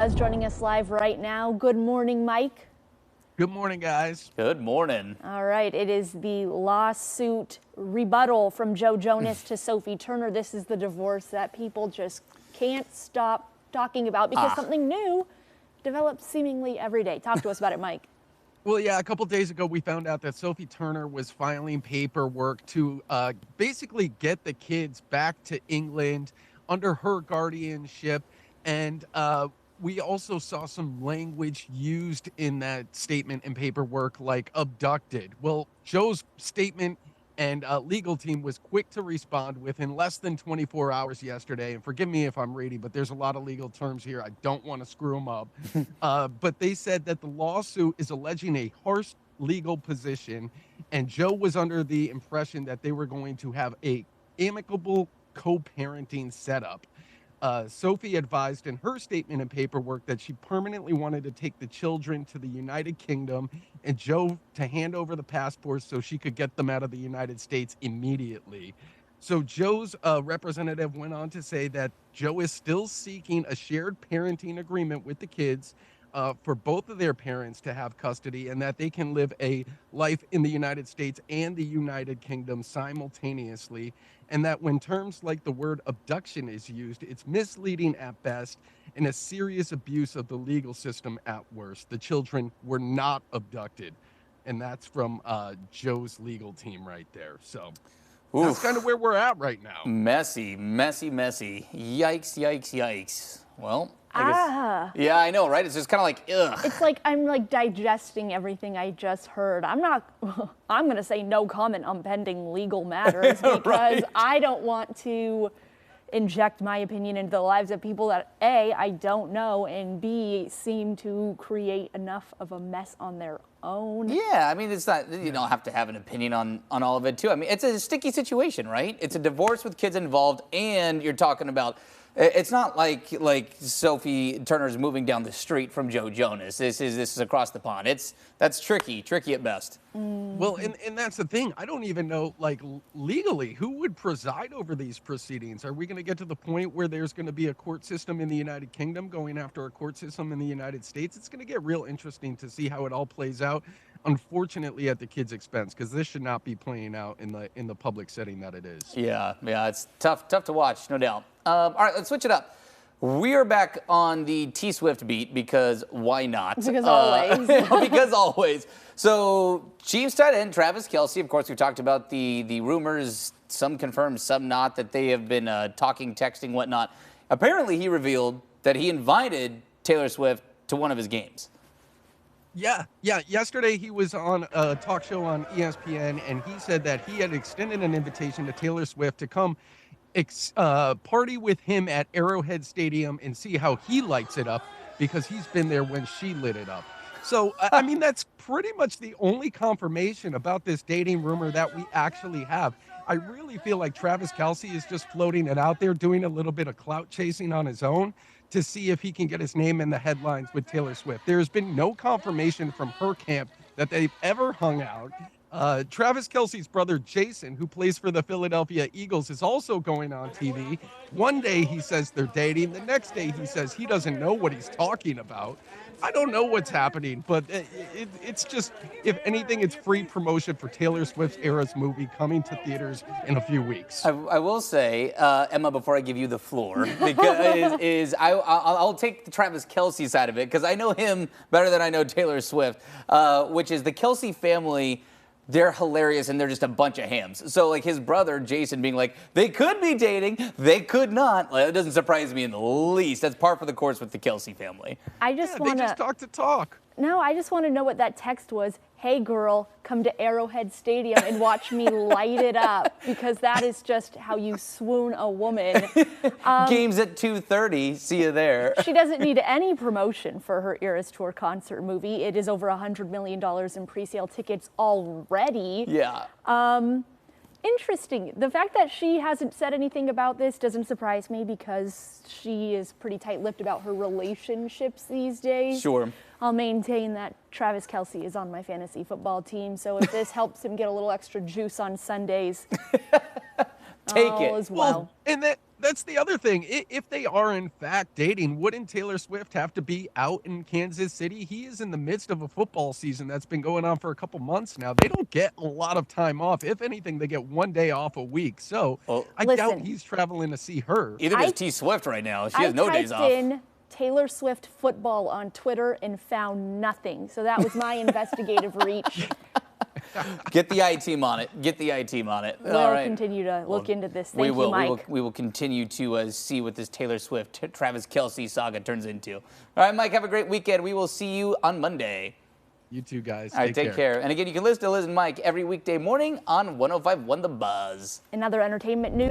Jonas joining us live right now. Good morning, Mike. Good morning, guys. Good morning. All right, it is the lawsuit rebuttal from Joe Jonas to Sophie Turner. This is the divorce that people just can't stop talking about because something new develops seemingly every day. Talk to us about it, Mike. Well, yeah, a couple days ago, we found out that Sophie Turner was filing paperwork to basically get the kids back to England under her guardianship. And we also saw some language used in that statement and paperwork like abducted. Well, Joe's statement and legal team was quick to respond within less than 24 hours yesterday. And forgive me if I'm reading, but there's a lot of legal terms here. I don't want to screw them up. But they said that the lawsuit is alleging a harsh legal position. And Joe was under the impression that they were going to have a amicable co-parenting setup. Sophie advised in her statement and paperwork that she permanently wanted to take the children to the United Kingdom and Joe to hand over the passports so she could get them out of the United States immediately. So Joe's representative went on to say that Joe is still seeking a shared parenting agreement with the kids for both of their parents to have custody and that they can live a life in the United States and the United Kingdom simultaneously. And that when terms like the word abduction is used, it's misleading at best and a serious abuse of the legal system at worst. The children were not abducted. And that's from Joe's legal team right there. So that's kind of where we're at right now. Messy, messy, messy. Yikes, yikes, yikes. Well, I guess, yeah, I know, right? It's just kind of like, ugh. It's like I'm like digesting everything I just heard. I'm going to say no comment on pending legal matters because Right. I don't want to inject my opinion into the lives of people that A, I don't know, and B, seem to create enough of a mess on their own. Yeah, I mean, it's not, you don't have to have an opinion on all of it, too. I mean, it's a sticky situation, right? It's a divorce with kids involved, and you're talking about, it's not like Sophie Turner's moving down the street from Joe Jonas. This is across the pond. That's tricky at best. Well, and that's the thing. I don't even know, like, legally, who would preside over these proceedings? Are we going to get to the point where there's going to be a court system in the United Kingdom going after a court system in the United States? It's going to get real interesting to see how it all plays out. Unfortunately, at the kids' expense, because this should not be playing out in the public setting that it is. Yeah, it's tough to watch, no doubt. All right, let's switch it up. We are back on the T-Swift beat because why not? Because always. Because always. So Chiefs tight end Travis Kelce, of course, we talked about the rumors, some confirmed, some not, that they have been talking, texting, whatnot. Apparently, he revealed that he invited Taylor Swift to one of his games. Yeah. Yesterday he was on a talk show on ESPN, and he said that he had extended an invitation to Taylor Swift to come party with him at Arrowhead Stadium and see how he lights it up because he's been there when she lit it up. So, I mean, that's pretty much the only confirmation about this dating rumor that we actually have. I really feel like Travis Kelce is just floating it out there, doing a little bit of clout chasing on his own to see if he can get his name in the headlines with Taylor Swift. There's been no confirmation from her camp that they've ever hung out. Travis Kelce's brother, Jason, who plays for the Philadelphia Eagles, is also going on TV. One day he says they're dating. The next day he says he doesn't know what he's talking about. I don't know what's happening, but it's just, if anything, it's free promotion for Taylor Swift's Eras movie coming to theaters in a few weeks. I will say, Emma, before I give you the floor, because I'll take the Travis Kelce side of it, because I know him better than I know Taylor Swift, which is the Kelce family. They're hilarious, and they're just a bunch of hams. So, like, his brother, Jason, being like, they could be dating, they could not. Like, that doesn't surprise me in the least. That's par for the course with the Kelce family. I just want to... They just talk to talk. No, I just want to know what that text was. Hey, girl, come to Arrowhead Stadium and watch me light it up, because that is just how you swoon a woman. Games at 2:30. See you there. She doesn't need any promotion for her Eras Tour concert movie. It is over $100 million in pre-sale tickets already. Yeah. Interesting. The fact that she hasn't said anything about this doesn't surprise me because she is pretty tight-lipped about her relationships these days. Sure. I'll maintain that Travis Kelce is on my fantasy football team, so if this helps him get a little extra juice on Sundays, take it as well. And That's the other thing. If they are in fact dating, wouldn't Taylor Swift have to be out in Kansas City? He is in the midst of a football season that's been going on for a couple months now. They don't get a lot of time off. If anything, they get 1 day off a week. So I doubt Listen, he's traveling to see her. Either does T Swift right now. She has no days off. I typed in Taylor Swift football on Twitter and found nothing. So that was my investigative reach. Get the I-team on it. Get the I-team on it. We'll continue to look into this. Thank you, Mike. We will continue to see what this Taylor Swift, Travis Kelce saga turns into. All right, Mike, have a great weekend. We will see you on Monday. You too, guys. All right, take care. And again, you can listen to Liz and Mike every weekday morning on 105.1 The Buzz. Another entertainment news.